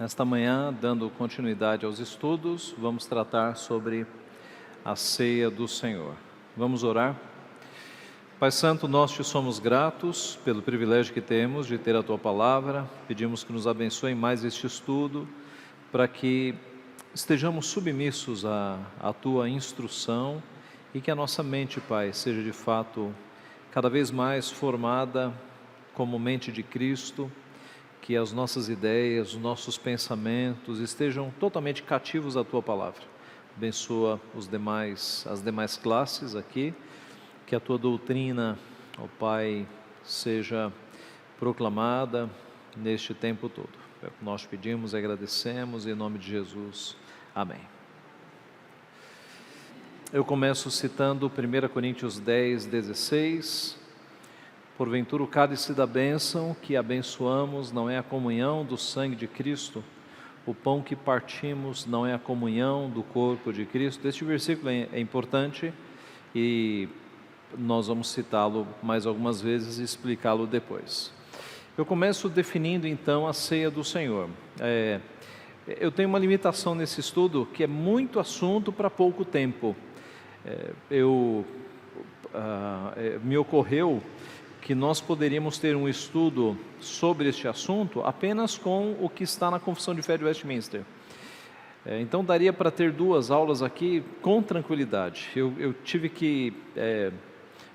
Nesta manhã, dando continuidade aos estudos, vamos tratar sobre a ceia do Senhor. Vamos orar? Pai Santo, nós te somos gratos pelo privilégio que temos de ter a Tua Palavra. Pedimos que nos abençoe mais este estudo, para que estejamos submissos à Tua instrução e que a nossa mente, Pai, seja de fato cada vez mais formada como mente de Cristo, que as nossas ideias, os nossos pensamentos estejam totalmente cativos à Tua Palavra. Abençoa as demais classes aqui, que a Tua doutrina, ó Pai, seja proclamada neste tempo todo. É o que nós pedimos e agradecemos, em nome de Jesus. Amém. Eu começo citando 1 Coríntios 10, 16. Porventura o cálice da bênção que abençoamos não é a comunhão do sangue de Cristo? O pão que partimos não é a comunhão do corpo de Cristo? Este versículo é importante e nós vamos citá-lo mais algumas vezes e explicá-lo depois. Eu começo definindo então a ceia do Senhor. Eu tenho uma limitação nesse estudo, que é muito assunto para pouco tempo. Me ocorreu que nós poderíamos ter um estudo sobre este assunto apenas com o que está na Confissão de Fé de Westminster. Então daria para ter 2 aulas aqui com tranquilidade. Eu tive que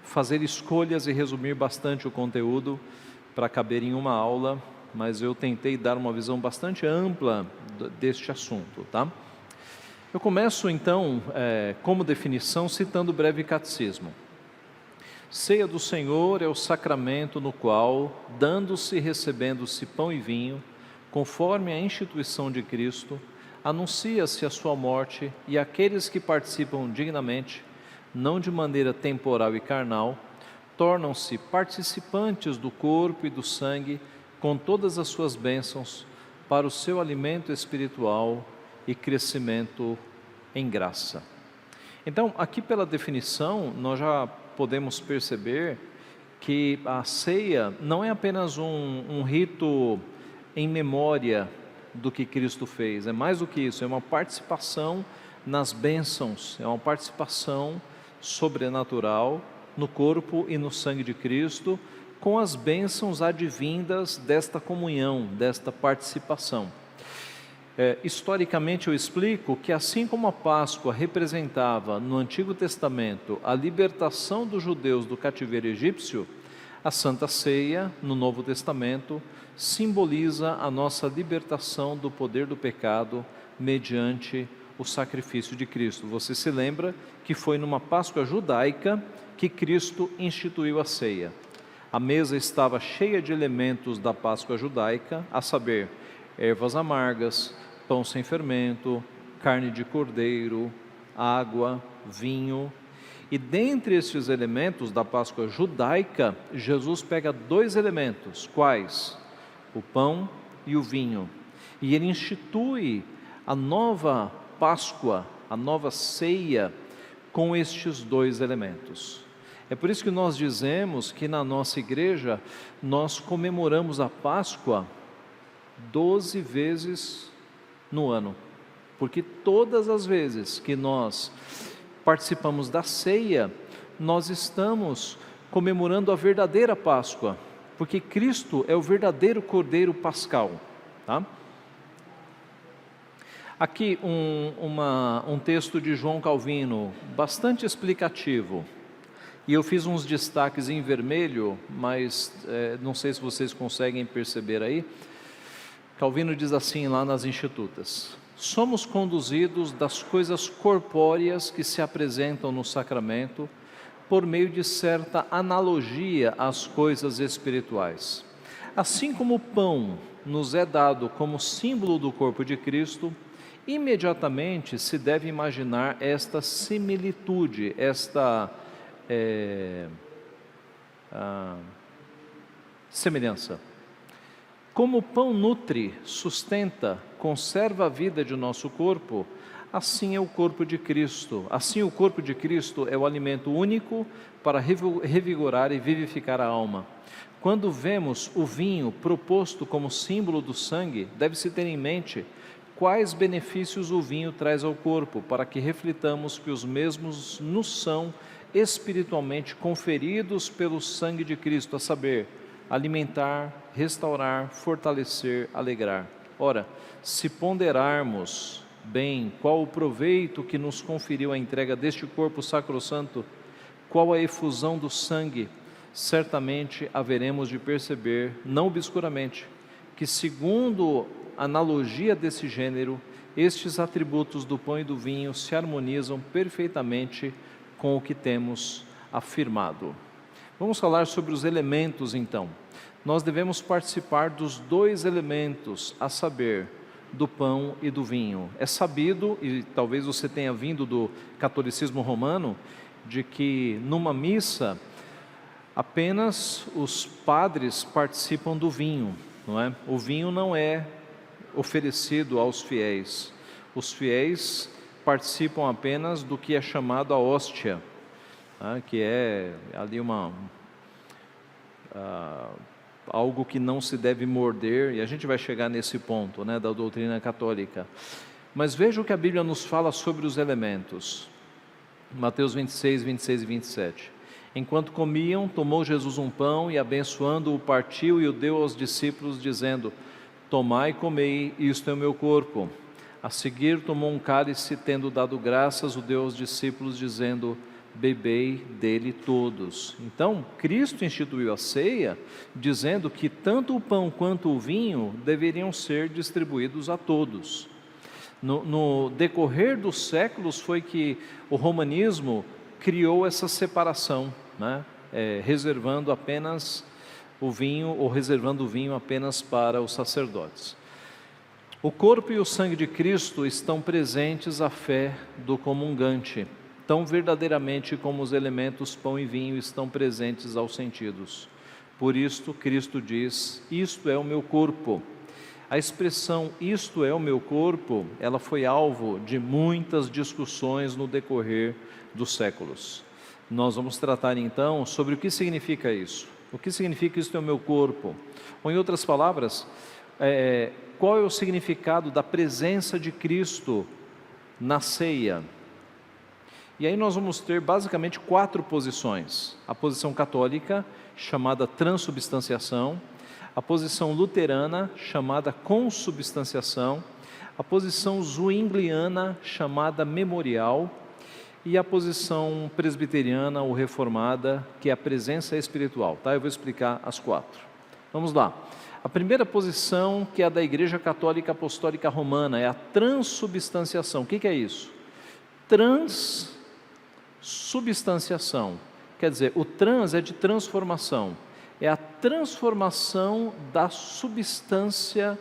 fazer escolhas e resumir bastante o conteúdo para caber em uma aula, mas eu tentei dar uma visão bastante ampla deste assunto, tá? Eu começo então, como definição, citando o breve catecismo. Ceia do Senhor é o sacramento no qual, dando-se e recebendo-se pão e vinho, conforme a instituição de Cristo, anuncia-se a sua morte, e aqueles que participam dignamente, não de maneira temporal e carnal, tornam-se participantes do corpo e do sangue, com todas as suas bênçãos, para o seu alimento espiritual e crescimento em graça. Então, aqui pela definição, nós já podemos perceber que a ceia não é apenas um rito em memória do que Cristo fez, é mais do que isso, é uma participação nas bênçãos, é uma participação sobrenatural no corpo e no sangue de Cristo, com as bênçãos advindas desta comunhão, desta participação. Historicamente eu explico que assim como a Páscoa representava no Antigo Testamento a libertação dos judeus do cativeiro egípcio, a Santa Ceia no Novo Testamento simboliza a nossa libertação do poder do pecado mediante o sacrifício de Cristo. Você se lembra que foi numa Páscoa judaica que Cristo instituiu a ceia. A mesa estava cheia de elementos da Páscoa judaica, a saber, ervas amargas, pão sem fermento, carne de cordeiro, água, vinho. E dentre esses elementos da Páscoa judaica, Jesus pega 2 elementos, quais? O pão e o vinho. E ele institui a nova Páscoa, a nova ceia, com estes 2 elementos. É por isso que nós dizemos que na nossa igreja, nós comemoramos a Páscoa 12 vezes no ano, porque todas as vezes que nós participamos da ceia, nós estamos comemorando a verdadeira Páscoa, porque Cristo é o verdadeiro Cordeiro Pascal, tá? Aqui um texto de João Calvino, bastante explicativo, e eu fiz uns destaques em vermelho, mas não sei se vocês conseguem perceber aí. Calvino diz assim lá nas Institutas: somos conduzidos das coisas corpóreas que se apresentam no sacramento por meio de certa analogia às coisas espirituais. Assim como o pão nos é dado como símbolo do corpo de Cristo, imediatamente se deve imaginar esta similitude, esta semelhança. Como o pão nutre, sustenta, conserva a vida de nosso corpo, assim é o corpo de Cristo. Assim o corpo de Cristo é o alimento único para revigorar e vivificar a alma. quando vemos o vinho proposto como símbolo do sangue, deve-se ter em mente quais benefícios o vinho traz ao corpo, para que reflitamos que os mesmos nos são espiritualmente conferidos pelo sangue de Cristo, a saber, alimentar, restaurar, fortalecer, alegrar. Ora, se ponderarmos bem qual o proveito que nos conferiu a entrega deste corpo sacrossanto, qual a efusão do sangue, certamente haveremos de perceber, não obscuramente, que segundo analogia desse gênero, estes atributos do pão e do vinho se harmonizam perfeitamente com o que temos afirmado. Vamos falar sobre os elementos então. Nós devemos participar dos dois elementos, a saber, do pão e do vinho. É sabido, e talvez você tenha vindo do catolicismo romano, de que numa missa apenas os padres participam do vinho, não é? O vinho não é oferecido aos fiéis. Os fiéis participam apenas do que é chamado a hóstia, que é ali algo que não se deve morder, e a gente vai chegar nesse ponto, né, da doutrina católica. Mas veja o que a Bíblia nos fala sobre os elementos. Mateus 26, 26 e 27. Enquanto comiam, tomou Jesus um pão e, abençoando-o, partiu e o deu aos discípulos, dizendo: tomai e comei, isto é o meu corpo. A seguir tomou um cálice, tendo dado graças, o deu aos discípulos, dizendo: bebei dele todos. Então, Cristo instituiu a ceia, dizendo que tanto o pão quanto o vinho deveriam ser distribuídos a todos. No decorrer dos séculos foi que o romanismo criou essa separação, né? Reservando apenas o vinho, ou reservando o vinho apenas para os sacerdotes. O corpo e o sangue de Cristo estão presentes à fé do comungante, tão verdadeiramente como os elementos pão e vinho estão presentes aos sentidos. Por isto, Cristo diz: isto é o meu corpo. A expressão isto é o meu corpo, ela foi alvo de muitas discussões no decorrer dos séculos. Nós vamos tratar então sobre o que significa isso. O que significa isto é o meu corpo? Ou em outras palavras, qual é o significado da presença de Cristo na ceia? E aí nós vamos ter basicamente 4 posições. A posição católica, chamada transubstanciação, a posição luterana, chamada consubstanciação, a posição zwingliana, chamada memorial, e a posição presbiteriana ou reformada, que é a presença espiritual. Tá? Eu vou explicar as 4. Vamos lá. A primeira posição, que é a da Igreja Católica Apostólica Romana, é a transubstanciação. O que é isso? Substanciação, quer dizer, o trans é de transformação, é a transformação da substância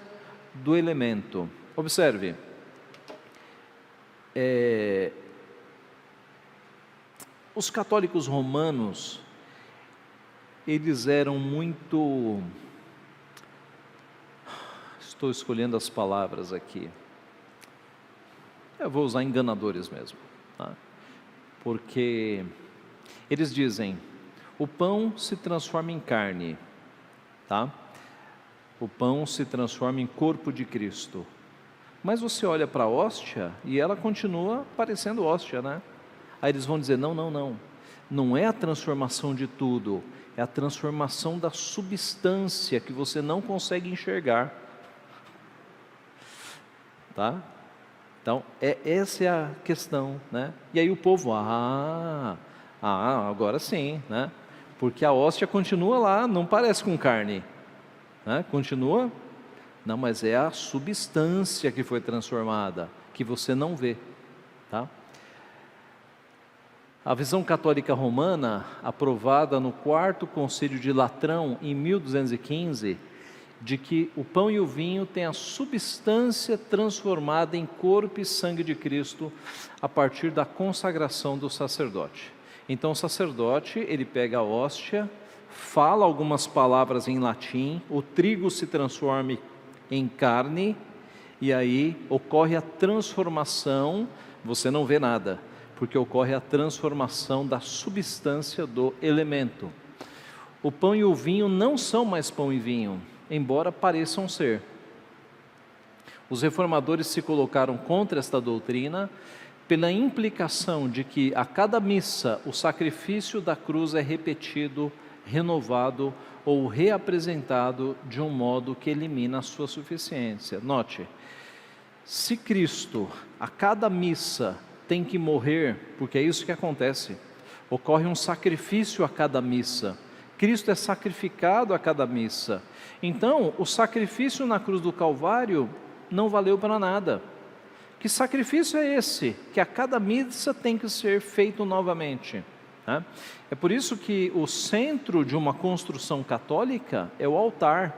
do elemento. Observe, os católicos romanos, eles eram muito, estou escolhendo as palavras aqui, eu vou usar enganadores mesmo, tá? Porque eles dizem: o pão se transforma em carne, tá? O pão se transforma em corpo de Cristo. Mas você olha para a hóstia e ela continua parecendo hóstia, né? Aí eles vão dizer: não é a transformação de tudo, é a transformação da substância que você não consegue enxergar, tá? Então, essa é a questão, né? E aí o povo, agora sim, né? Porque a hóstia continua lá, não parece com carne, né? Continua, não, mas é a substância que foi transformada, que você não vê, tá? A visão católica romana, aprovada no 4º Concílio de Latrão, em 1215, de que o pão e o vinho têm a substância transformada em corpo e sangue de Cristo a partir da consagração do sacerdote. Então o sacerdote, ele pega a hóstia, fala algumas palavras em latim, o trigo se transforma em carne, e aí ocorre a transformação, você não vê nada, porque ocorre a transformação da substância do elemento. O pão e o vinho não são mais pão e vinho, embora pareçam ser. Os reformadores se colocaram contra esta doutrina pela implicação de que a cada missa o sacrifício da cruz é repetido, renovado ou reapresentado de um modo que elimina a sua suficiência. Note, se Cristo a cada missa tem que morrer, porque é isso que acontece, ocorre um sacrifício a cada missa, Cristo é sacrificado a cada missa, então o sacrifício na cruz do Calvário não valeu para nada. Que sacrifício é esse? Que a cada missa tem que ser feito novamente, né? É por isso que o centro de uma construção católica é o altar.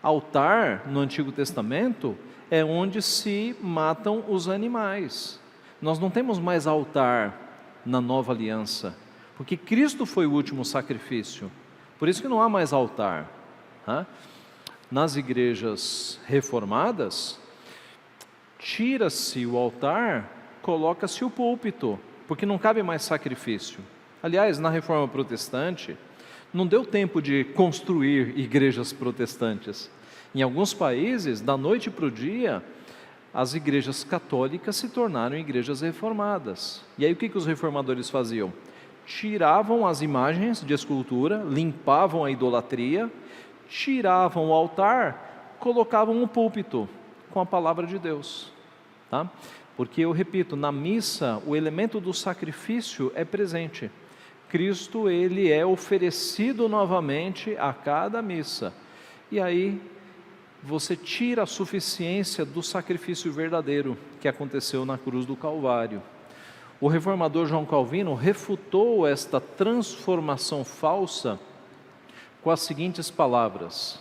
Altar, no Antigo Testamento, é onde se matam os animais. Nós não temos mais altar na Nova Aliança, porque Cristo foi o último sacrifício. Por isso que não há mais altar, né? Nas igrejas reformadas, tira-se o altar, coloca-se o púlpito, porque não cabe mais sacrifício. Aliás, na Reforma Protestante, não deu tempo de construir igrejas protestantes. Em alguns países, da noite para o dia, as igrejas católicas se tornaram igrejas reformadas. E aí o que os reformadores faziam? Tiravam as imagens de escultura, limpavam a idolatria, tiravam o altar, colocavam um púlpito com a palavra de Deus, tá? Porque eu repito, na missa o elemento do sacrifício é presente. Cristo, ele é oferecido novamente a cada missa. E aí você tira a suficiência do sacrifício verdadeiro que aconteceu na cruz do Calvário. O reformador João Calvino refutou esta transformação falsa com as seguintes palavras: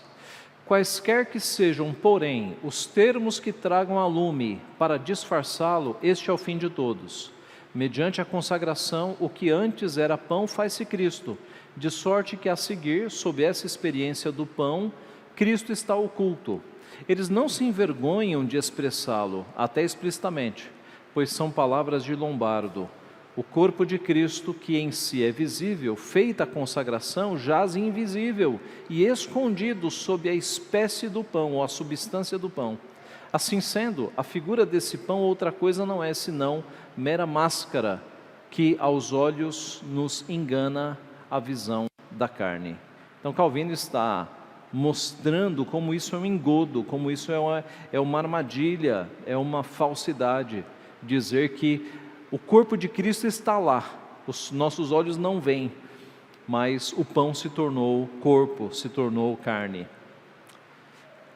quaisquer que sejam, porém, os termos que tragam a lume para disfarçá-lo, este é o fim de todos. Mediante a consagração, o que antes era pão faz-se Cristo, de sorte que a seguir, sob essa experiência do pão, Cristo está oculto. Eles não se envergonham de expressá-lo, até explicitamente, pois são palavras de Lombardo. O corpo de Cristo, que em si é visível, feita a consagração, jaz invisível e escondido sob a espécie do pão, ou a substância do pão. Assim sendo, a figura desse pão outra coisa não é, senão mera máscara, que aos olhos nos engana a visão da carne. Então Calvino está mostrando como isso é um engodo, como isso é uma armadilha, é uma falsidade, dizer que o corpo de Cristo está lá, os nossos olhos não veem, mas o pão se tornou corpo, se tornou carne.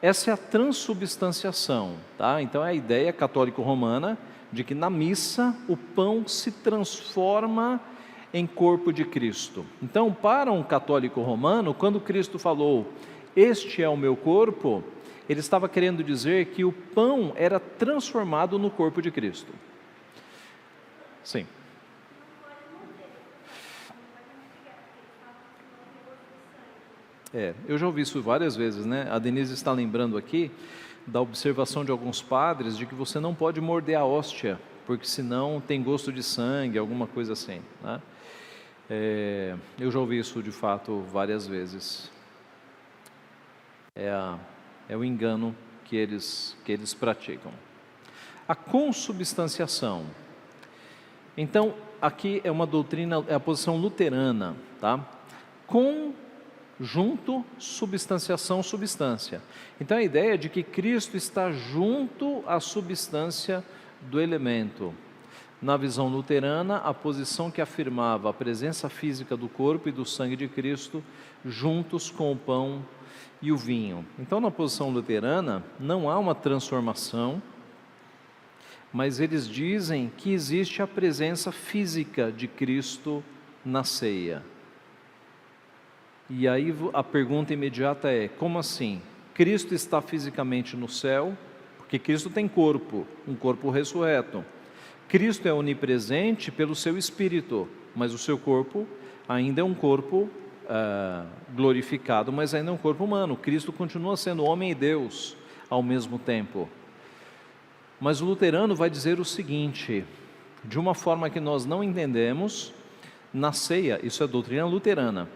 Essa é a transubstanciação, tá? Então é a ideia católico-romana de que na missa o pão se transforma em corpo de Cristo. Então, para um católico romano, quando Cristo falou, este é o meu corpo, ele estava querendo dizer que o pão era transformado no corpo de Cristo. Sim. Eu já ouvi isso várias vezes, né? A Denise está lembrando aqui da observação de alguns padres de que você não pode morder a hóstia, porque senão tem gosto de sangue, alguma coisa assim, né? Eu já ouvi isso de fato várias vezes. É o engano que eles praticam. A consubstanciação. Então, aqui é uma doutrina, é a posição luterana, tá? Junto, substanciação, substância. Então a ideia é de que Cristo está junto à substância do elemento. Na visão luterana, a posição que afirmava a presença física do corpo e do sangue de Cristo juntos com o pão e o vinho. Então na posição luterana não há uma transformação, mas eles dizem que existe a presença física de Cristo na ceia. E aí a pergunta imediata é, como assim? Cristo está fisicamente no céu, porque Cristo tem corpo, um corpo ressurreto. Cristo é onipresente pelo seu Espírito, mas o seu corpo ainda é um corpo glorificado, mas ainda é um corpo humano. Cristo continua sendo homem e Deus ao mesmo tempo. Mas o luterano vai dizer o seguinte, de uma forma que nós não entendemos, na ceia, isso é doutrina luterana,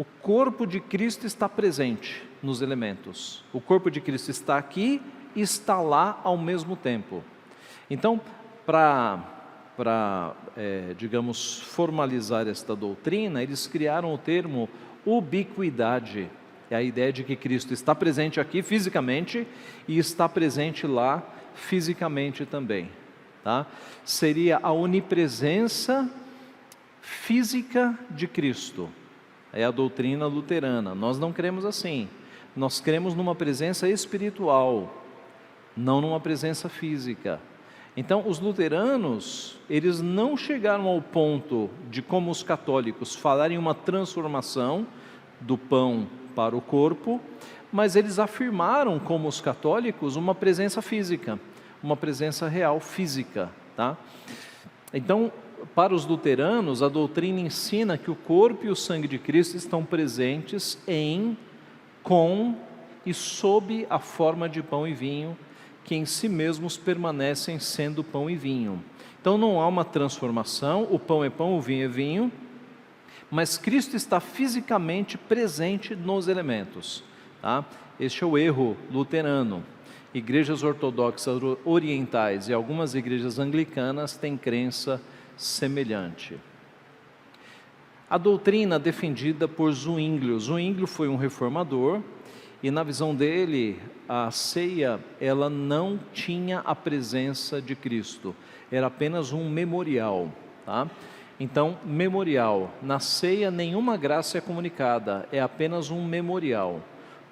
O corpo de Cristo está presente nos elementos. O corpo de Cristo está aqui e está lá ao mesmo tempo. Então, digamos, formalizar esta doutrina, eles criaram o termo ubiquidade. É a ideia de que Cristo está presente aqui fisicamente e está presente lá fisicamente também. Tá? Seria a onipresença física de Cristo. É a doutrina luterana. Nós não cremos assim. Nós cremos numa presença espiritual, não numa presença física. Então, os luteranos, eles não chegaram ao ponto de, como os católicos, falarem uma transformação do pão para o corpo, mas eles afirmaram, como os católicos, uma presença física, uma presença real física, tá? Então, para os luteranos, a doutrina ensina que o corpo e o sangue de Cristo estão presentes em, com e sob a forma de pão e vinho, que em si mesmos permanecem sendo pão e vinho. Então não há uma transformação, o pão é pão, o vinho é vinho, mas Cristo está fisicamente presente nos elementos. Tá? Este é o erro luterano. Igrejas ortodoxas orientais e algumas igrejas anglicanas têm crença semelhante. A doutrina defendida por Zwinglio. Zwinglio foi um reformador e, na visão dele, a ceia ela não tinha a presença de Cristo, era apenas um memorial. Tá? Então, memorial, na ceia nenhuma graça é comunicada, é apenas um memorial.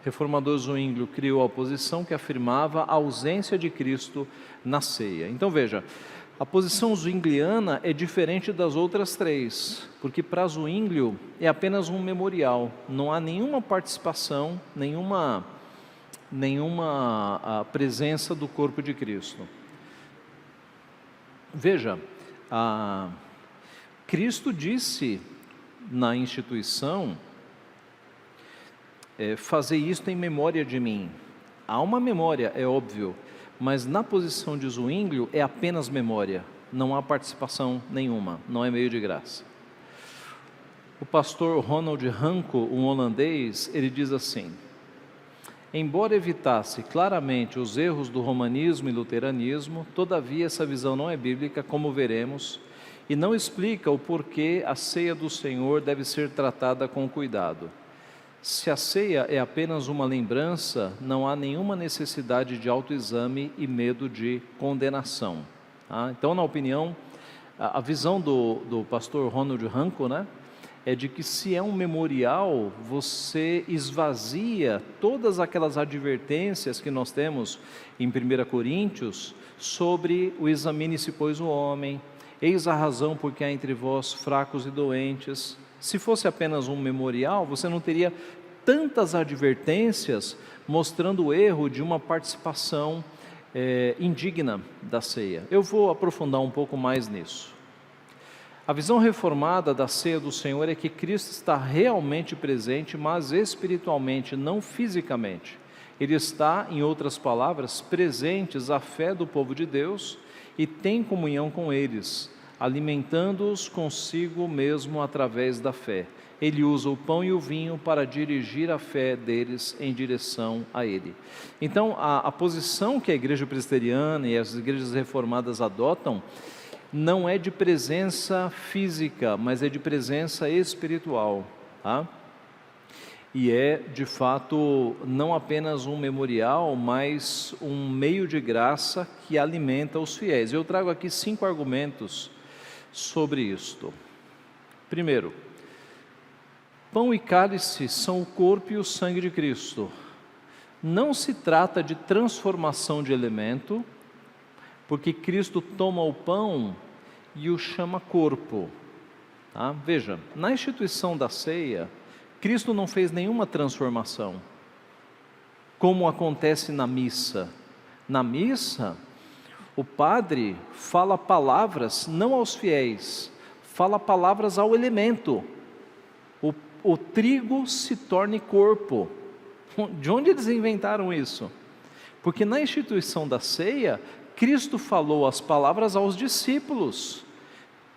O reformador Zwinglio criou a posição que afirmava a ausência de Cristo na ceia. Então veja, a posição zwingliana é diferente das outras três, porque para Zwinglio é apenas um memorial, não há nenhuma participação, nenhuma presença do corpo de Cristo. Veja, Cristo disse na instituição, fazer isto em memória de mim. Há uma memória, é óbvio, mas na posição de Zwinglio é apenas memória, não há participação nenhuma, não é meio de graça. O pastor Ronald Hanko, um holandês, ele diz assim: embora evitasse claramente os erros do romanismo e luteranismo, todavia essa visão não é bíblica, como veremos, e não explica o porquê a ceia do Senhor deve ser tratada com cuidado. Se a ceia é apenas uma lembrança, não há nenhuma necessidade de autoexame e medo de condenação. Tá? Então, na opinião, a visão do pastor Ronald Hanko, né, é de que se é um memorial, você esvazia todas aquelas advertências que nós temos em 1 Coríntios sobre o examine-se, pois, o homem, eis a razão porque há entre vós fracos e doentes. Se fosse apenas um memorial, você não teria tantas advertências mostrando o erro de uma participação indigna da ceia. Eu vou aprofundar um pouco mais nisso. A visão reformada da ceia do Senhor é que Cristo está realmente presente, mas espiritualmente, não fisicamente. Ele está, em outras palavras, presentes à fé do povo de Deus e tem comunhão com eles, alimentando-os consigo mesmo através da fé. Ele usa o pão e o vinho para dirigir a fé deles em direção a Ele. Então, a posição que a igreja presbiteriana e as igrejas reformadas adotam não é de presença física, mas é de presença espiritual. Tá? E é, de fato, não apenas um memorial, mas um meio de graça que alimenta os fiéis. Eu trago aqui 5 argumentos sobre isto. Primeiro, pão e cálice são o corpo e o sangue de Cristo. Não se trata de transformação de elemento, porque Cristo toma o pão e o chama corpo. Tá? Veja, na instituição da ceia, Cristo não fez nenhuma transformação, como acontece na missa. Na missa, o padre fala palavras não aos fiéis, fala palavras ao elemento. O trigo se torne corpo. De onde eles inventaram isso? Porque na instituição da ceia, Cristo falou as palavras aos discípulos,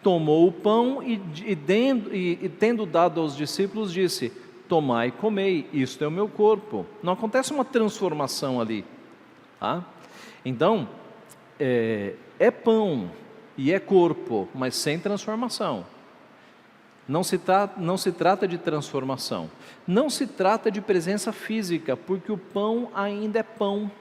tomou o pão e tendo dado aos discípulos, disse: tomai e comei, isto é o meu corpo. Não acontece uma transformação ali, tá? Então, é pão e é corpo, mas sem transformação. Não se trata de transformação. Não se trata de presença física, porque o pão ainda é pão.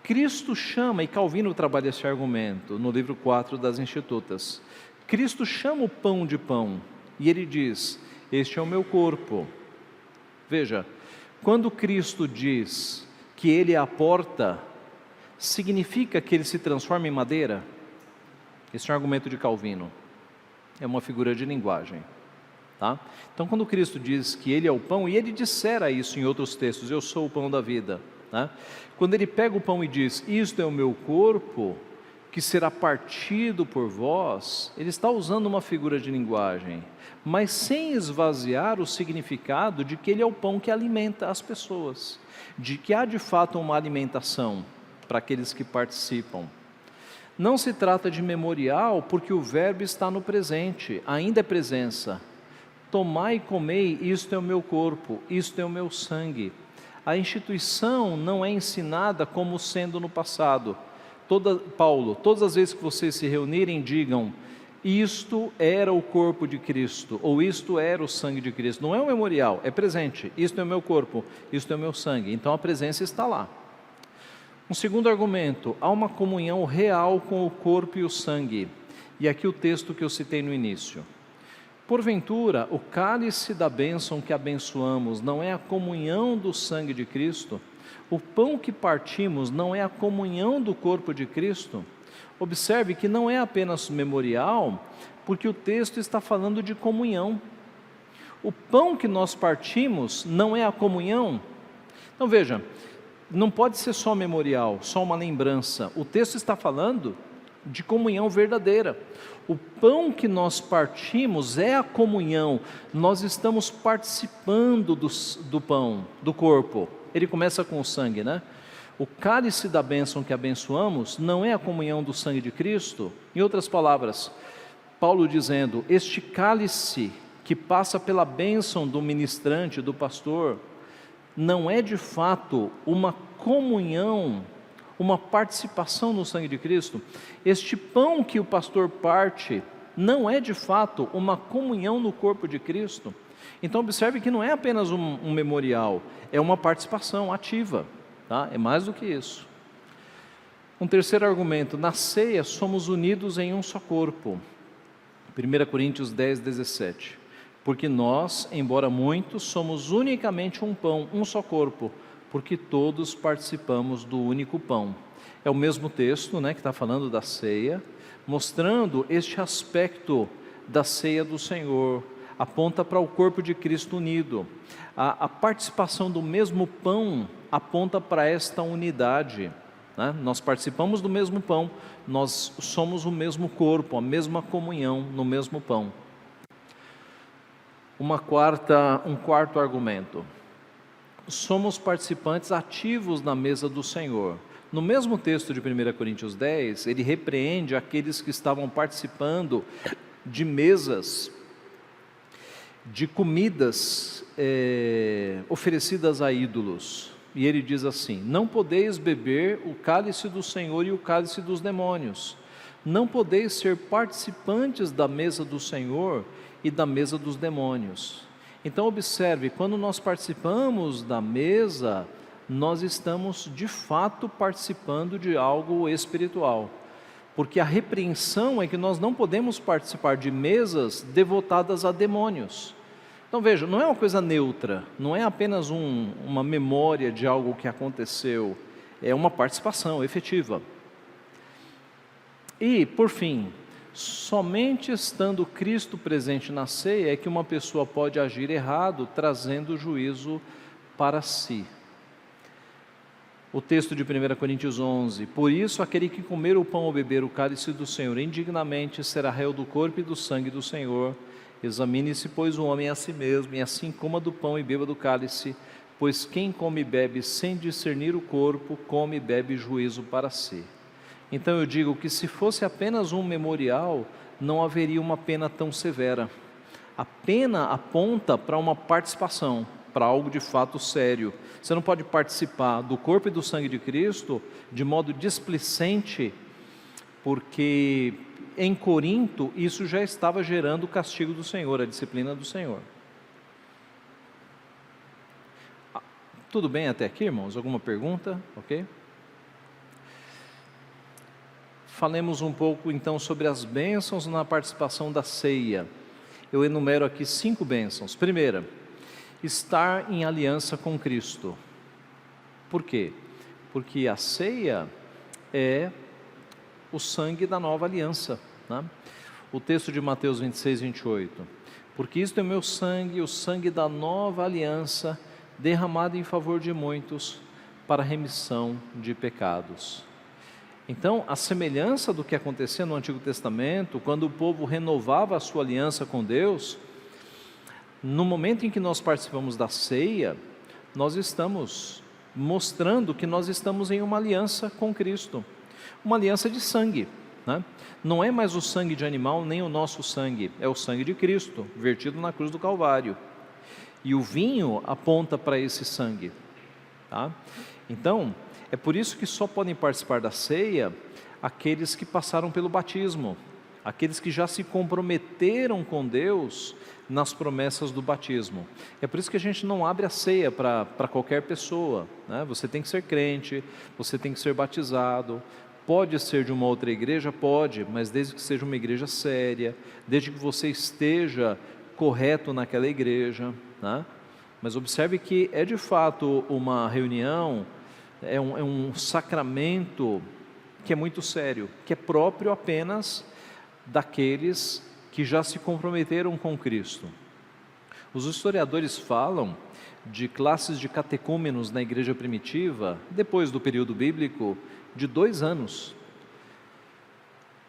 Cristo chama, e Calvino trabalha esse argumento no livro 4 das Institutas. Cristo chama o pão de pão, e ele diz, este é o meu corpo. Veja, quando Cristo diz que ele é a porta, significa que ele se transforma em madeira? Esse é um argumento de Calvino. É uma figura de linguagem, tá? Então, quando Cristo diz que ele é o pão, e ele dissera isso em outros textos, eu sou o pão da vida, né? Quando ele pega o pão e diz, isto é o meu corpo, que será partido por vós, ele está usando uma figura de linguagem, mas sem esvaziar o significado de que ele é o pão que alimenta as pessoas, de que há de fato uma alimentação para aqueles que participam. Não se trata de memorial, porque o verbo está no presente, ainda é presença. Tomai e comei, isto é o meu corpo, isto é o meu sangue. A instituição não é ensinada como sendo no passado. Paulo, todas as vezes que vocês se reunirem, digam, isto era o corpo de Cristo, ou isto era o sangue de Cristo. Não é um memorial, é presente. Isto é o meu corpo, isto é o meu sangue. Então a presença está lá. Um segundo argumento, há uma comunhão real com o corpo e o sangue. E aqui o texto que eu citei no início. Porventura, o cálice da bênção que abençoamos não é a comunhão do sangue de Cristo? O pão que partimos não é a comunhão do corpo de Cristo? Observe que não é apenas memorial, porque o texto está falando de comunhão. O pão que nós partimos não é a comunhão? Então veja, não pode ser só memorial, só uma lembrança. O texto está falando de comunhão verdadeira. O pão que nós partimos é a comunhão. Nós estamos participando do pão, do corpo. Ele começa com o sangue, né? O cálice da bênção que abençoamos não é a comunhão do sangue de Cristo? Em outras palavras, Paulo dizendo, este cálice que passa pela bênção do ministrante, do pastor, não é de fato uma comunhão, uma participação no sangue de Cristo? Este pão que o pastor parte não é de fato uma comunhão no corpo de Cristo? Então observe que não é apenas um memorial, é uma participação ativa, tá? É mais do que isso. Um terceiro argumento, na ceia somos unidos em um só corpo. 1 Coríntios 10, 17. Porque nós, embora muitos, somos unicamente um pão, um só corpo, porque todos participamos do único pão. É o mesmo texto, né, que está falando da ceia, mostrando este aspecto da ceia do Senhor, aponta para o corpo de Cristo unido. A participação do mesmo pão aponta para esta unidade, né? Nós participamos do mesmo pão, nós somos o mesmo corpo, a mesma comunhão no mesmo pão. Um quarto argumento, somos participantes ativos na mesa do Senhor. No mesmo texto de 1 Coríntios 10, ele repreende aqueles que estavam participando de mesas, de comidas oferecidas a ídolos. E ele diz assim, não podeis beber o cálice do Senhor e o cálice dos demônios. Não podeis ser participantes da mesa do Senhor e da mesa dos demônios. Então observe, quando nós participamos da mesa, nós estamos de fato participando de algo espiritual, porque a repreensão é que nós não podemos participar de mesas devotadas a demônios. Então veja, não é uma coisa neutra, não é apenas uma memória de algo que aconteceu, é uma participação efetiva. E, por fim, somente estando Cristo presente na ceia é que uma pessoa pode agir errado, trazendo juízo para si. O texto de 1 Coríntios 11, por isso aquele que comer o pão ou beber o cálice do Senhor indignamente será réu do corpo e do sangue do Senhor. Examine-se, pois, o homem a si mesmo, e assim coma do pão e beba do cálice, pois quem come e bebe sem discernir o corpo, come e bebe juízo para si. Então eu digo que se fosse apenas um memorial, não haveria uma pena tão severa. A pena aponta para uma participação, para algo de fato sério. Você não pode participar do corpo e do sangue de Cristo de modo displicente, porque em Corinto isso já estava gerando o castigo do Senhor, a disciplina do Senhor. Tudo bem até aqui, irmãos? Alguma pergunta? Ok? Falemos um pouco então sobre as bênçãos na participação da ceia. Eu enumero aqui 5 bênçãos. Primeira, estar em aliança com Cristo. Por quê? Porque a ceia é o sangue da nova aliança, né? O texto de Mateus 26, 28. Porque isto é meu sangue, o sangue da nova aliança, derramado em favor de muitos, para a remissão de pecados. Então, a semelhança do que acontecia no Antigo Testamento, quando o povo renovava a sua aliança com Deus, no momento em que nós participamos da ceia, nós estamos mostrando que nós estamos em uma aliança com Cristo, uma aliança de sangue, né? Não é mais o sangue de animal, nem o nosso sangue, é o sangue de Cristo, vertido na cruz do Calvário, e o vinho aponta para esse sangue, tá? Então, é por isso que só podem participar da ceia aqueles que passaram pelo batismo, aqueles que já se comprometeram com Deus nas promessas do batismo. É por isso que a gente não abre a ceia para qualquer pessoa, né? Você tem que ser crente, você tem que ser batizado. Pode ser de uma outra igreja? Pode, mas desde que seja uma igreja séria, desde que você esteja correto naquela igreja, né? Mas observe que é de fato uma reunião, é um sacramento que é muito sério, que é próprio apenas daqueles que já se comprometeram com Cristo. Os historiadores falam de classes de catecúmenos na igreja primitiva, depois do período bíblico, de 2 anos,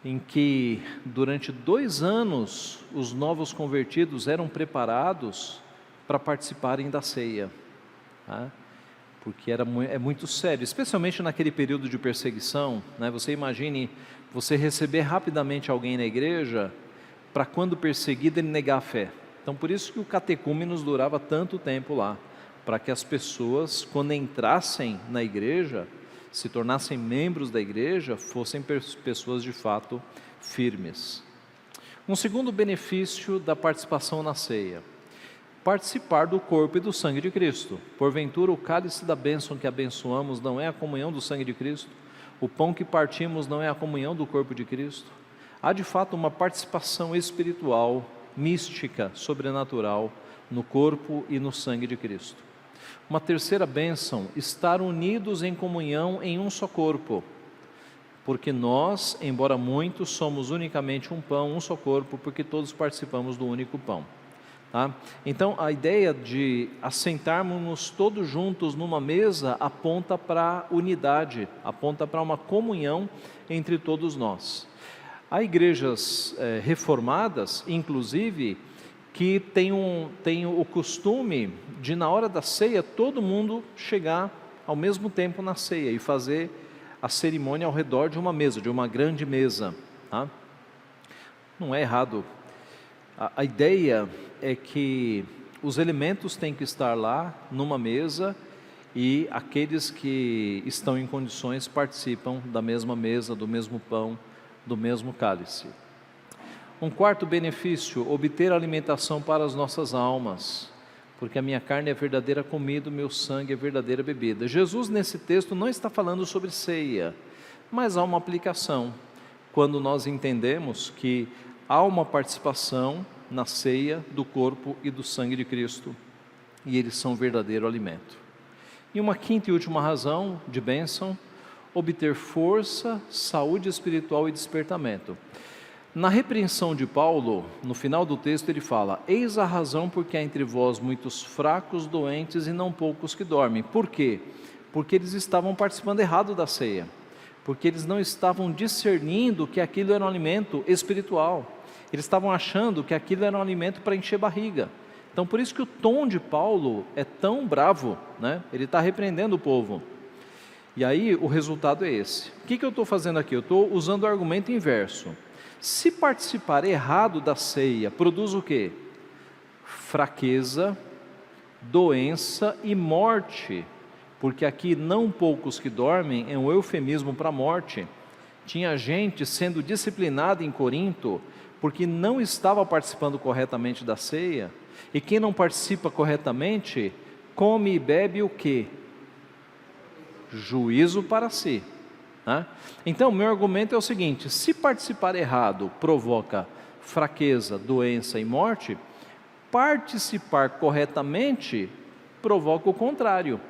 em que durante 2 anos os novos convertidos eram preparados para participarem da ceia, tá? Porque é muito sério, especialmente naquele período de perseguição, né? Você imagine você receber rapidamente alguém na igreja, para quando perseguido ele negar a fé. Então por isso que o catecúmenos durava tanto tempo lá, para que as pessoas, quando entrassem na igreja, se tornassem membros da igreja, fossem pessoas de fato firmes. Um segundo benefício da participação na ceia: participar do corpo e do sangue de Cristo. Porventura o cálice da bênção que abençoamos não é a comunhão do sangue de Cristo? O pão que partimos não é a comunhão do corpo de Cristo? Há de fato uma participação espiritual, mística, sobrenatural, no corpo e no sangue de Cristo. Uma terceira bênção: estar unidos em comunhão em um só corpo. Porque nós, embora muitos, somos unicamente um pão, um só corpo, porque todos participamos do único pão. Tá? Então a ideia de assentarmos todos juntos numa mesa aponta para unidade, aponta para uma comunhão entre todos nós. Há igrejas reformadas, inclusive, que têm o costume de, na hora da ceia, todo mundo chegar ao mesmo tempo na ceia e fazer a cerimônia ao redor de uma mesa, de uma grande mesa, tá? Não é errado. A ideia é que os elementos têm que estar lá numa mesa e aqueles que estão em condições participam da mesma mesa, do mesmo pão, do mesmo cálice. Um quarto benefício: obter alimentação para as nossas almas, porque a minha carne é verdadeira comida, o meu sangue é verdadeira bebida. Jesus nesse texto não está falando sobre ceia, mas há uma aplicação, quando nós entendemos que há uma participação na ceia do corpo e do sangue de Cristo, e eles são verdadeiro alimento. E uma quinta e última razão de bênção: obter força, saúde espiritual e despertamento. Na repreensão de Paulo, no final do texto ele fala: eis a razão porque há entre vós muitos fracos, doentes e não poucos que dormem. Por quê? Porque eles estavam participando errado da ceia, porque eles não estavam discernindo que aquilo era um alimento espiritual, eles estavam achando que aquilo era um alimento para encher barriga. Então por isso que o tom de Paulo é tão bravo, né? Ele está repreendendo o povo. E aí o resultado é esse. O que eu estou fazendo aqui? Eu estou usando o argumento inverso. Se participar errado da ceia, produz o quê? fraqueza, doença e morte, porque aqui não poucos que dormem é um eufemismo para a morte. Tinha gente sendo disciplinada em Corinto porque não estava participando corretamente da ceia, e quem não participa corretamente come e bebe o quê? Juízo para si, né? Então, meu argumento é o seguinte: se participar errado provoca fraqueza, doença e morte, participar corretamente provoca o contrário: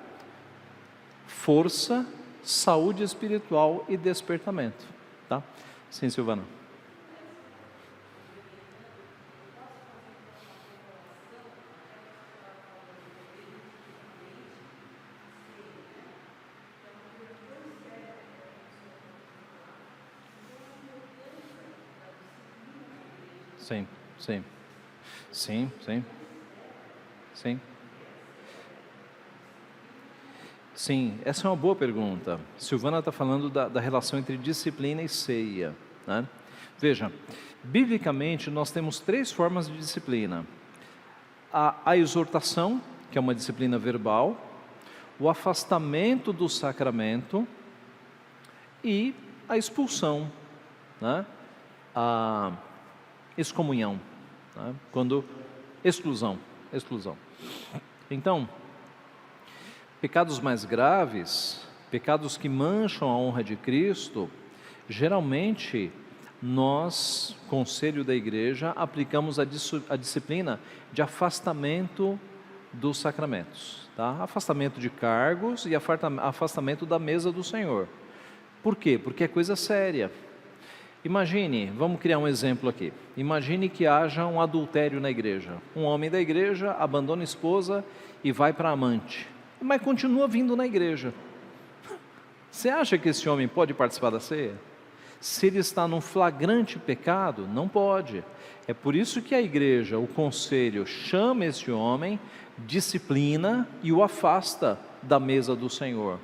força, saúde espiritual e despertamento, tá? Sim, Silvana. Sim, sim, sim, sim, sim. Sim, essa é uma boa pergunta. Silvana está falando da relação entre disciplina e ceia, né? Veja, biblicamente nós temos 3 formas de disciplina: a exortação, que é uma disciplina verbal, o afastamento do sacramento e a expulsão, né? A excomunhão, né? Exclusão. Então, pecados mais graves, pecados que mancham a honra de Cristo, geralmente nós, conselho da igreja, aplicamos a disciplina de afastamento dos sacramentos, tá? Afastamento de cargos e afastamento da mesa do Senhor. Por quê? Porque é coisa séria. Imagine, vamos criar um exemplo aqui. Imagine que haja um adultério na igreja. Um homem da igreja abandona a esposa e vai para a amante, mas continua vindo na igreja. Você acha que esse homem pode participar da ceia? Se ele está num flagrante pecado, não pode. É por isso que a igreja, o conselho, chama esse homem, disciplina e o afasta da mesa do Senhor.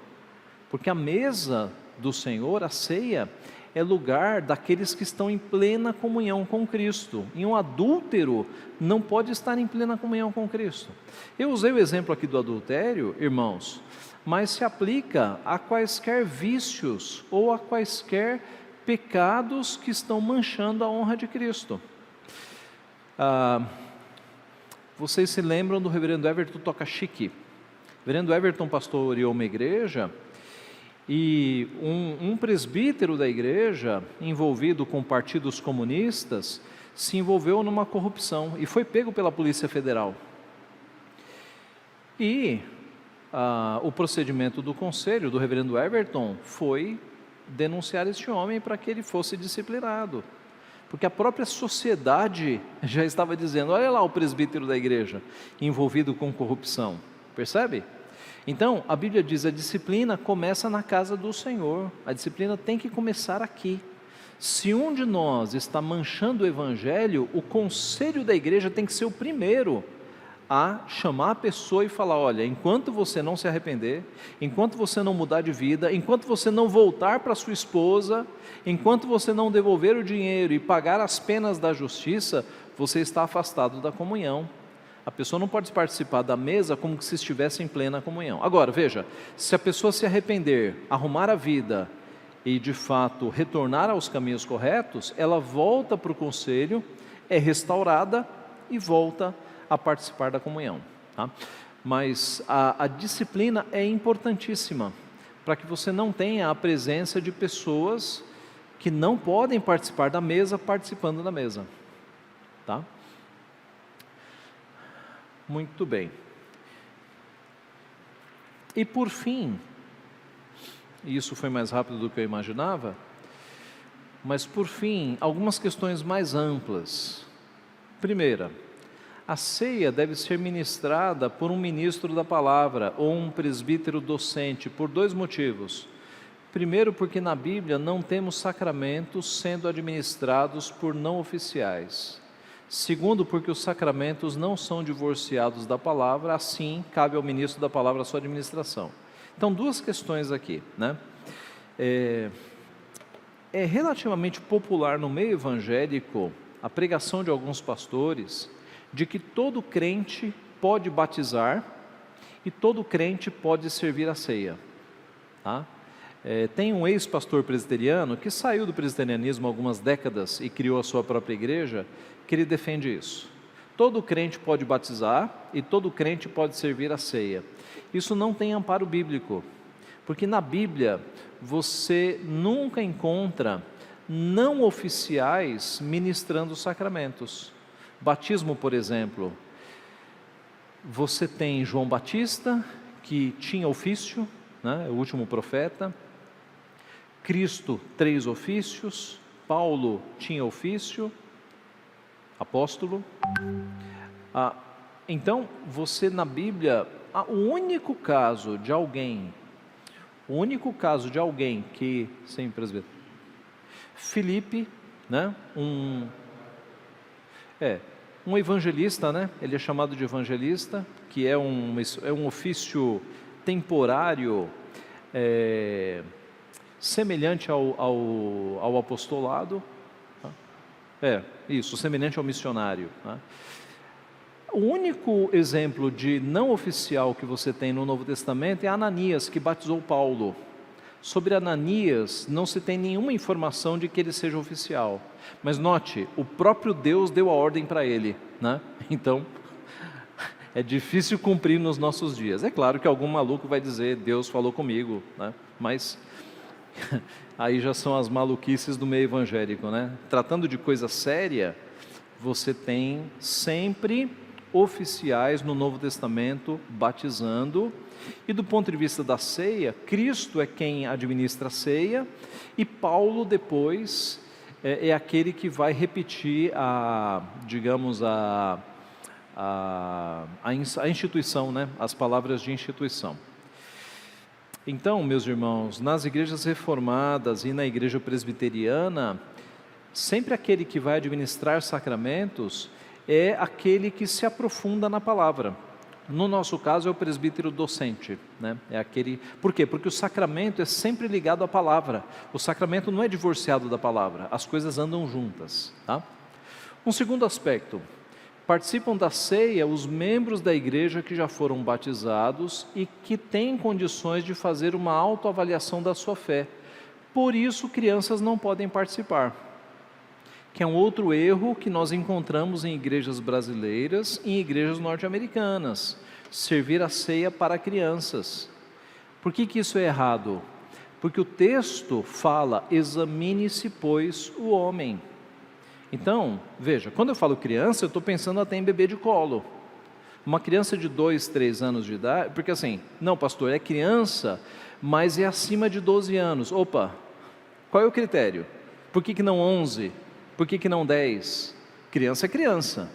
Porque a mesa do Senhor, a ceia, é lugar daqueles que estão em plena comunhão com Cristo. E um adúltero não pode estar em plena comunhão com Cristo. Eu usei o exemplo aqui do adultério, irmãos, mas se aplica a quaisquer vícios ou a quaisquer pecados que estão manchando a honra de Cristo. Vocês se lembram do reverendo Everton Tocachique? O reverendo Everton pastoreou uma igreja, e um presbítero da igreja, envolvido com partidos comunistas, se envolveu numa corrupção e foi pego pela Polícia Federal. E o procedimento do conselho do reverendo Everton foi denunciar este homem para que ele fosse disciplinado, porque a própria sociedade já estava dizendo: olha lá o presbítero da igreja envolvido com corrupção. Percebe? Então, a Bíblia diz: a disciplina começa na casa do Senhor, a disciplina tem que começar aqui. Se um de nós está manchando o Evangelho, o conselho da igreja tem que ser o primeiro a chamar a pessoa e falar: olha, enquanto você não se arrepender, enquanto você não mudar de vida, enquanto você não voltar para sua esposa, enquanto você não devolver o dinheiro e pagar as penas da justiça, você está afastado da comunhão. A pessoa não pode participar da mesa como se estivesse em plena comunhão. Agora, veja, se a pessoa se arrepender, arrumar a vida e de fato retornar aos caminhos corretos, ela volta para o conselho, é restaurada e volta a participar da comunhão, tá? Mas a disciplina é importantíssima, para que você não tenha a presença de pessoas que não podem participar da mesa, participando da mesa, tá? Muito bem. E por fim, e isso foi mais rápido do que eu imaginava, mas por fim, algumas questões mais amplas. Primeira, a ceia deve ser ministrada por um ministro da palavra ou um presbítero docente, por 2 motivos. Primeiro, porque na Bíblia não temos sacramentos sendo administrados por não oficiais. Segundo, porque os sacramentos não são divorciados da palavra, assim cabe ao ministro da palavra a sua administração. Então, 2 questões aqui, né? É relativamente popular no meio evangélico a pregação de alguns pastores de que todo crente pode batizar e todo crente pode servir a ceia. Tá? Tem um ex-pastor presbiteriano que saiu do presbiterianismo há algumas décadas e criou a sua própria igreja, que ele defende isso. Todo crente pode batizar e todo crente pode servir a ceia. Isso não tem amparo bíblico, porque na Bíblia você nunca encontra não oficiais ministrando os sacramentos. Batismo, por exemplo, você tem João Batista, que tinha ofício, né, o último profeta. Cristo, 3 ofícios. Paulo tinha ofício, apóstolo. Então, você na Bíblia, o único caso de alguém que, sem presbítero, Filipe, né, um evangelista, né, ele é chamado de evangelista, que é um ofício temporário, semelhante ao apostolado, semelhante ao missionário. Né? O único exemplo de não oficial que você tem no Novo Testamento é Ananias, que batizou Paulo. Sobre Ananias, não se tem nenhuma informação de que ele seja oficial. Mas note, o próprio Deus deu a ordem para ele, né? Então, é difícil cumprir nos nossos dias. É claro que algum maluco vai dizer, Deus falou comigo, né? Mas aí já são as maluquices do meio evangélico, né? Tratando de coisa séria, você tem sempre oficiais no Novo Testamento batizando. E do ponto de vista da ceia, Cristo é quem administra a ceia, e Paulo depois é aquele que vai repetir a instituição, né? As palavras de instituição. Então, meus irmãos, nas igrejas reformadas e na igreja presbiteriana, sempre aquele que vai administrar sacramentos é aquele que se aprofunda na palavra. No nosso caso é o presbítero docente, né? Por quê? Porque o sacramento é sempre ligado à palavra. O sacramento não é divorciado da palavra, as coisas andam juntas, tá? Um segundo aspecto: participam da ceia os membros da igreja que já foram batizados e que têm condições de fazer uma autoavaliação da sua fé. Por isso, crianças não podem participar, que é um outro erro que nós encontramos em igrejas brasileiras e em igrejas norte-americanas: servir a ceia para crianças. Por que isso é errado? Porque o texto fala, examine-se, pois, o homem. Então, veja, quando eu falo criança, eu estou pensando até em bebê de colo. Uma criança de 2, 3 anos de idade, porque assim, não pastor, é criança, mas é acima de 12 anos. Opa, qual é o critério? Por que não 11? Por que não 10? Criança é criança.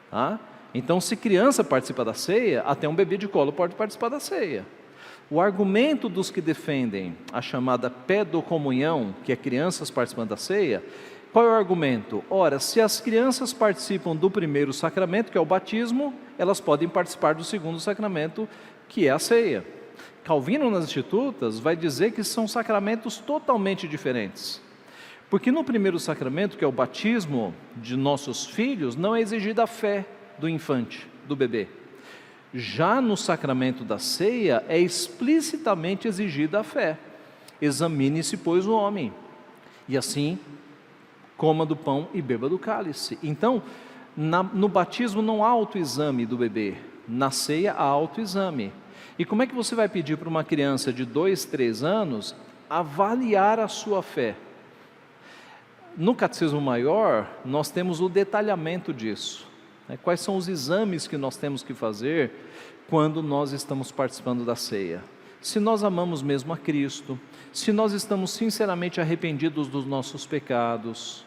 Tá? Então, se criança participa da ceia, até um bebê de colo pode participar da ceia. O argumento dos que defendem a chamada pedocomunhão, que é crianças participando da ceia, qual é o argumento? Ora, se as crianças participam do primeiro sacramento, que é o batismo, elas podem participar do segundo sacramento, que é a ceia. Calvino, nas Institutas, vai dizer que são sacramentos totalmente diferentes. Porque no primeiro sacramento, que é o batismo de nossos filhos, não é exigida a fé do infante, do bebê. Já no sacramento da ceia, é explicitamente exigida a fé. Examine-se, pois, o homem, e assim coma do pão e beba do cálice. Então, no batismo não há autoexame do bebê, na ceia há autoexame. E como é que você vai pedir para uma criança de 2, 3 anos avaliar a sua fé? No Catecismo Maior, nós temos o detalhamento disso. Quais são os exames que nós temos que fazer quando nós estamos participando da ceia? Se nós amamos mesmo a Cristo, se nós estamos sinceramente arrependidos dos nossos pecados,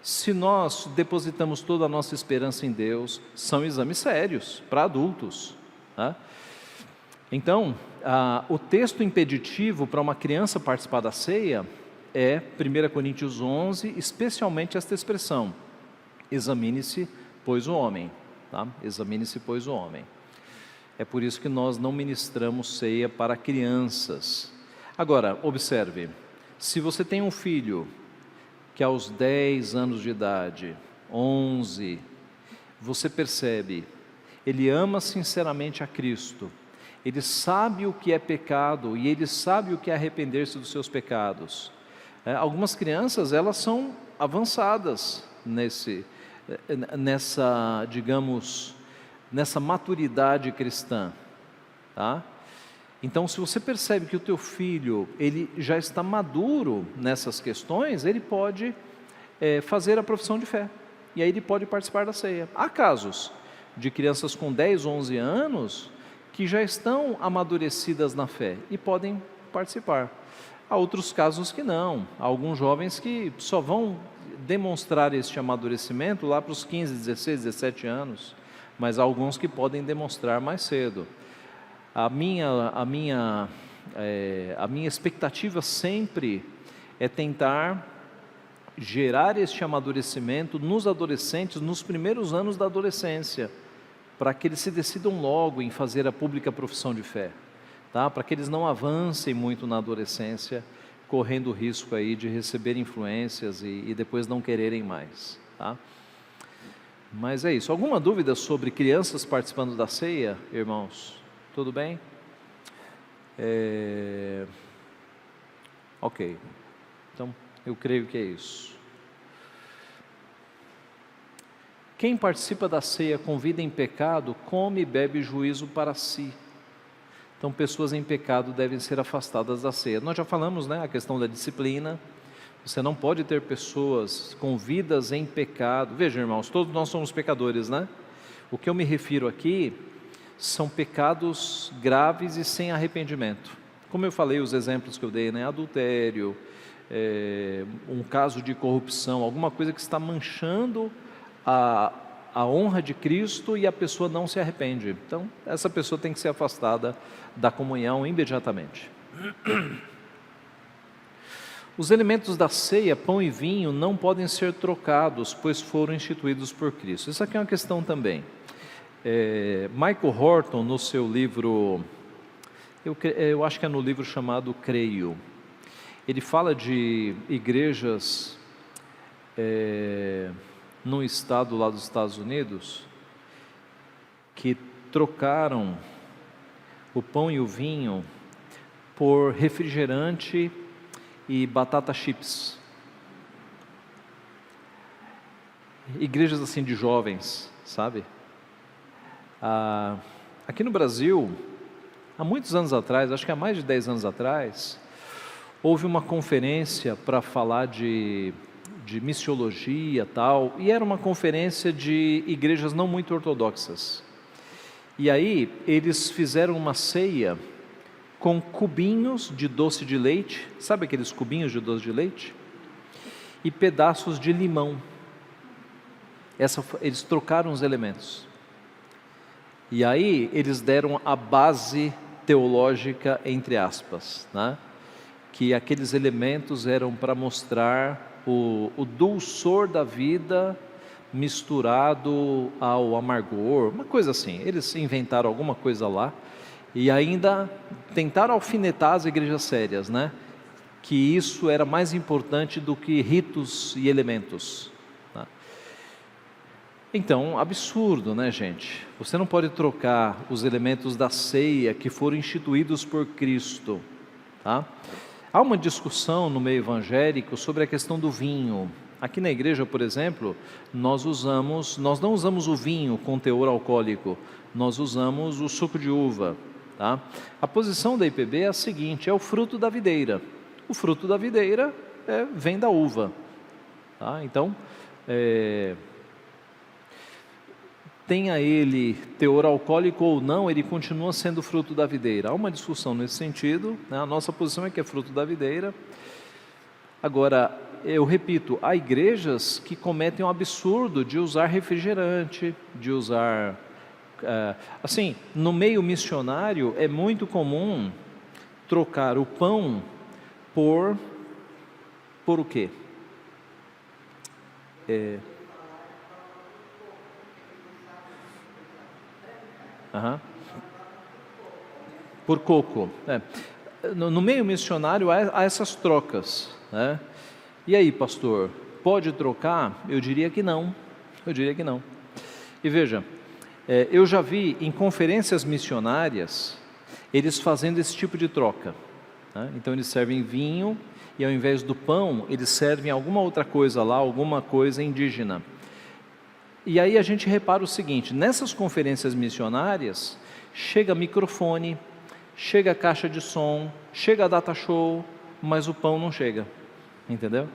se nós depositamos toda a nossa esperança em Deus, são exames sérios para adultos. Tá? Então, o texto impeditivo para uma criança participar da ceia é 1 Coríntios 11, especialmente esta expressão: examine-se, pois, o homem. Tá? Examine-se, pois, o homem. É por isso que nós não ministramos ceia para crianças. Agora, observe, se você tem um filho que aos 10 anos de idade, 11, você percebe, ele ama sinceramente a Cristo, ele sabe o que é pecado e ele sabe o que é arrepender-se dos seus pecados. Algumas crianças, elas são avançadas nessa maturidade cristã, tá? Então, se você percebe que o teu filho, ele já está maduro nessas questões, ele pode fazer a profissão de fé, e aí ele pode participar da ceia. Há casos de crianças com 10, 11 anos, que já estão amadurecidas na fé, e podem participar. Há outros casos que não, há alguns jovens que só vão demonstrar este amadurecimento lá para os 15, 16, 17 anos, mas há alguns que podem demonstrar mais cedo. A minha expectativa sempre é tentar gerar este amadurecimento nos adolescentes, nos primeiros anos da adolescência, para que eles se decidam logo em fazer a pública profissão de fé, tá? Para que eles não avancem muito na adolescência, correndo o risco aí de receber influências e depois não quererem mais, tá? Mas é isso. Alguma dúvida sobre crianças participando da ceia, irmãos? Tudo bem? Ok. Então, eu creio que é isso. Quem participa da ceia com vida em pecado, come e bebe juízo para si. Então, pessoas em pecado devem ser afastadas da ceia. Nós já falamos, né, a questão da disciplina. Você não pode ter pessoas com vidas em pecado. Veja, irmãos, todos nós somos pecadores, né? O que eu me refiro aqui são pecados graves e sem arrependimento. Como eu falei, os exemplos que eu dei, né? Adultério, um caso de corrupção, alguma coisa que está manchando a honra de Cristo e a pessoa não se arrepende. Então, essa pessoa tem que ser afastada da comunhão imediatamente. Os elementos da ceia, pão e vinho, não podem ser trocados, pois foram instituídos por Cristo. Isso aqui é uma questão também. Michael Horton, no seu livro, eu acho que é no livro chamado Creio, ele fala de igrejas num estado lá dos Estados Unidos que trocaram o pão e o vinho por refrigerante e batata chips. Igrejas assim de jovens, sabe? Aqui no Brasil, há muitos anos atrás, acho que há mais de 10 anos atrás, houve uma conferência para falar de missiologia tal, e era uma conferência de igrejas não muito ortodoxas. E aí eles fizeram uma ceia com cubinhos de doce de leite, sabe aqueles cubinhos de doce de leite? E pedaços de limão. Eles trocaram os elementos. E aí eles deram a base teológica, entre aspas, né? Que aqueles elementos eram para mostrar o dulçor da vida misturado ao amargor, uma coisa assim. Eles inventaram alguma coisa lá e ainda tentaram alfinetar as igrejas sérias, né? Que isso era mais importante do que ritos e elementos. Então, absurdo, né, gente? Você não pode trocar os elementos da ceia que foram instituídos por Cristo, tá? Há uma discussão no meio evangélico sobre a questão do vinho. Aqui na igreja, por exemplo, nós não usamos o vinho com teor alcoólico, nós usamos o suco de uva, tá? A posição da IPB é a seguinte: é o fruto da videira. O fruto da videira vem da uva, tá? Então, tenha ele teor alcoólico ou não, ele continua sendo fruto da videira. Há uma discussão nesse sentido, né? A nossa posição é que é fruto da videira. Agora, eu repito, há igrejas que cometem um absurdo de usar refrigerante, de usar... assim, no meio missionário é muito comum trocar o pão por o quê? Por coco. No meio missionário há essas trocas, né? E aí, pastor, pode trocar? Eu diria que não. E veja, eu já vi em conferências missionárias, eles fazendo esse tipo de troca, né? Então eles servem vinho e ao invés do pão, eles servem alguma outra coisa lá, alguma coisa indígena. E aí a gente repara o seguinte, nessas conferências missionárias, chega microfone, chega caixa de som, chega data show, mas o pão não chega, entendeu?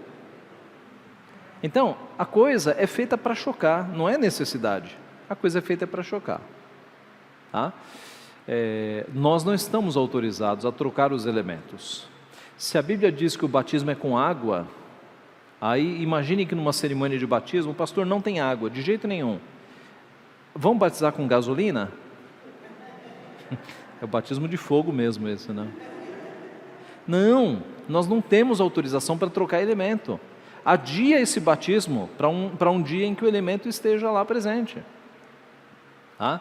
Então, a coisa é feita para chocar, não é necessidade. A coisa é feita para chocar, tá? Nós não estamos autorizados a trocar os elementos. Se a Bíblia diz que o batismo é com água, aí imagine que numa cerimônia de batismo o pastor não tem água, de jeito nenhum. Vamos batizar com gasolina? É o batismo de fogo mesmo esse, né? Não, nós não temos autorização para trocar elemento. Adia esse batismo para um dia em que o elemento esteja lá presente. Tá?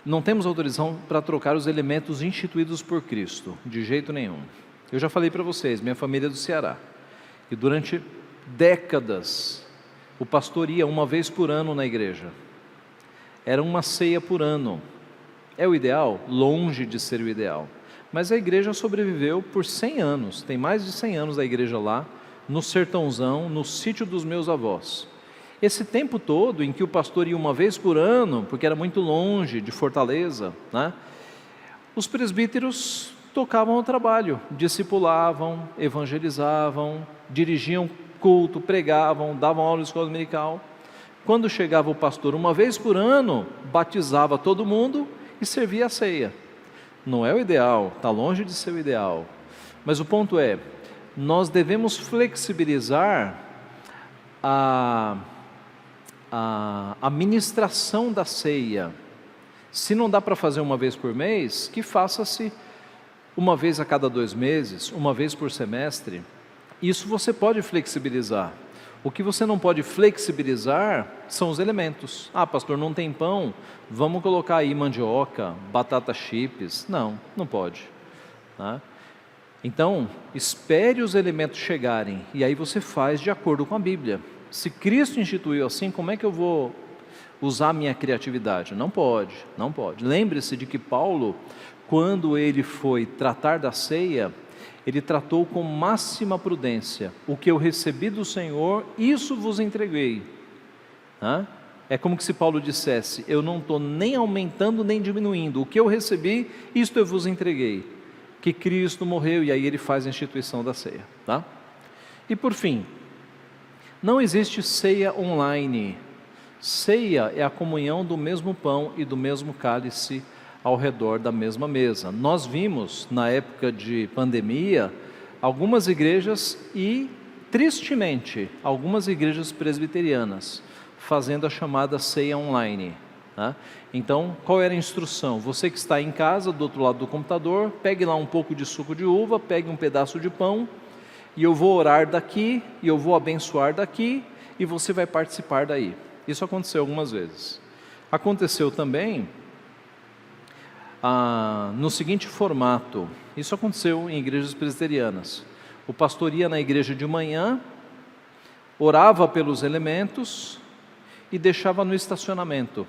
Não temos autorização para trocar os elementos instituídos por Cristo, de jeito nenhum. Eu já falei para vocês, minha família é do Ceará, e durante décadas o pastor ia uma vez por ano na igreja. Era uma ceia por ano. É o ideal? Longe de ser o ideal. Mas a igreja sobreviveu por 100 anos, tem mais de 100 anos a igreja lá, no sertãozão, no sítio dos meus avós. Esse tempo todo em que o pastor ia uma vez por ano, porque era muito longe de Fortaleza, né? Os presbíteros tocavam o trabalho, discipulavam, evangelizavam, dirigiam culto, pregavam, davam aula de escola dominical. Quando chegava o pastor uma vez por ano, batizava todo mundo e servia a ceia. Não é o ideal, está longe de ser o ideal. Mas o ponto é, nós devemos flexibilizar a ministração da ceia. Se não dá para fazer uma vez por mês, que faça-se uma vez a cada 2 meses, uma vez por semestre. Isso você pode flexibilizar. O que você não pode flexibilizar são os elementos. Ah, pastor, não tem pão, vamos colocar aí mandioca, batata chips. Não, não pode, tá? Então, espere os elementos chegarem, e aí você faz de acordo com a Bíblia. Se Cristo instituiu assim, como é que eu vou usar a minha criatividade? Não pode, não pode. Lembre-se de que Paulo, quando ele foi tratar da ceia, ele tratou com máxima prudência. O que eu recebi do Senhor, isso vos entreguei. É como se Paulo dissesse, eu não estou nem aumentando nem diminuindo. O que eu recebi, isto eu vos entreguei. Que Cristo morreu, e aí ele faz a instituição da ceia. Tá? E por fim, não existe ceia online. Ceia é a comunhão do mesmo pão e do mesmo cálice ao redor da mesma mesa. Nós vimos, na época de pandemia, algumas igrejas e, tristemente, algumas igrejas presbiterianas fazendo a chamada ceia online. Tá? Então, qual era a instrução? Você que está em casa, do outro lado do computador, pegue lá um pouco de suco de uva, pegue um pedaço de pão, e eu vou orar daqui, e eu vou abençoar daqui, e você vai participar daí. Isso aconteceu algumas vezes. Aconteceu também no seguinte formato, isso aconteceu em igrejas presbiterianas. O pastor ia na igreja de manhã, orava pelos elementos e deixava no estacionamento.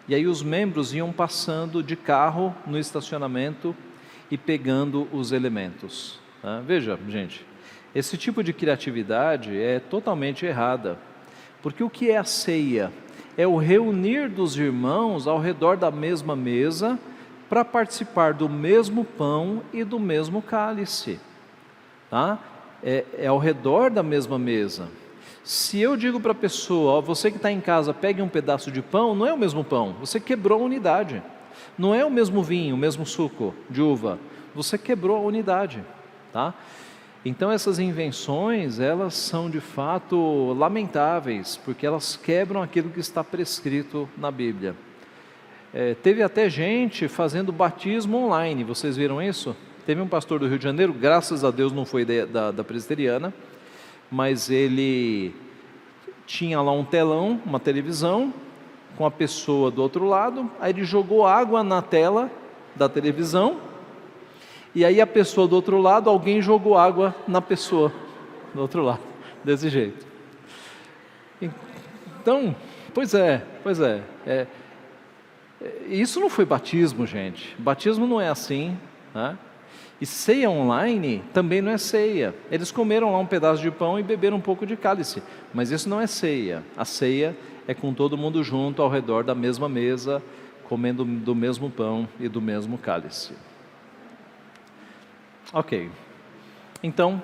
E aí os membros iam passando de carro no estacionamento e pegando os elementos. Tá? Veja, gente, esse tipo de criatividade é totalmente errada. Porque o que é a ceia? É o reunir dos irmãos ao redor da mesma mesa para participar do mesmo pão e do mesmo cálice. Tá? É ao redor da mesma mesa. Se eu digo para a pessoa, ó, você que está em casa, pegue um pedaço de pão, não é o mesmo pão, você quebrou a unidade. Não é o mesmo vinho, o mesmo suco de uva, você quebrou a unidade. Tá? Então essas invenções, elas são de fato lamentáveis, porque elas quebram aquilo que está prescrito na Bíblia. Teve até gente fazendo batismo online, vocês viram isso? Teve um pastor do Rio de Janeiro, graças a Deus não foi da presbiteriana, mas ele tinha lá um telão, uma televisão, com a pessoa do outro lado, aí ele jogou água na tela da televisão, e aí a pessoa do outro lado, alguém jogou água na pessoa do outro lado, desse jeito. Então, Pois é, pois é. Isso não foi batismo, gente. Batismo não é assim, né? E ceia online também não é ceia. Eles comeram lá um pedaço de pão e beberam um pouco de cálice, mas isso não é ceia. A ceia é com todo mundo junto ao redor da mesma mesa, comendo do mesmo pão e do mesmo cálice. Ok. Então,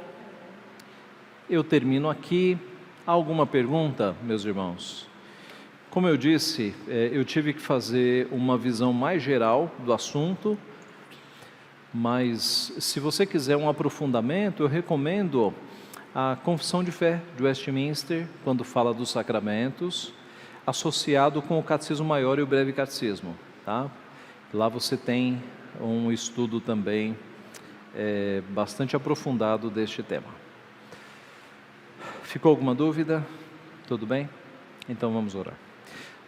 eu termino aqui. Há alguma pergunta, meus irmãos? Como eu disse, eu tive que fazer uma visão mais geral do assunto, mas se você quiser um aprofundamento, eu recomendo a Confissão de Fé de Westminster, quando fala dos sacramentos, associado com o Catecismo Maior e o Breve Catecismo, tá? Lá você tem um estudo também bastante aprofundado deste tema. Ficou alguma dúvida? Tudo bem? Então vamos orar.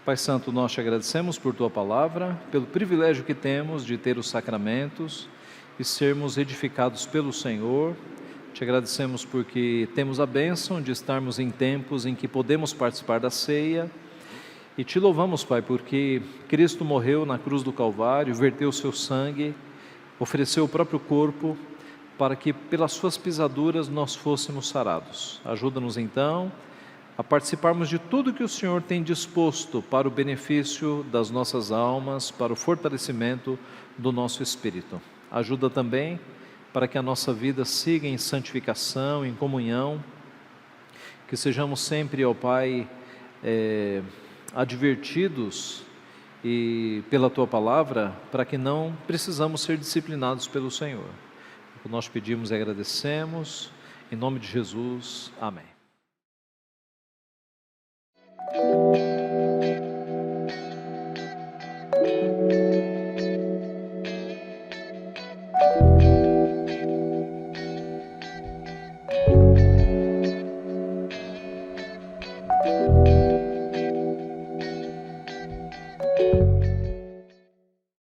Pai Santo, nós te agradecemos por Tua Palavra, pelo privilégio que temos de ter os sacramentos e sermos edificados pelo Senhor. Te agradecemos porque temos a bênção de estarmos em tempos em que podemos participar da ceia. E te louvamos, Pai, porque Cristo morreu na cruz do Calvário, verteu o seu sangue, ofereceu o próprio corpo para que pelas suas pisaduras nós fôssemos sarados. Ajuda-nos então a participarmos de tudo que o Senhor tem disposto para o benefício das nossas almas, para o fortalecimento do nosso espírito. Ajuda também para que a nossa vida siga em santificação, em comunhão, que sejamos sempre, ó Pai, advertidos e pela Tua Palavra, para que não precisamos ser disciplinados pelo Senhor. O que nós pedimos e agradecemos, em nome de Jesus, amém.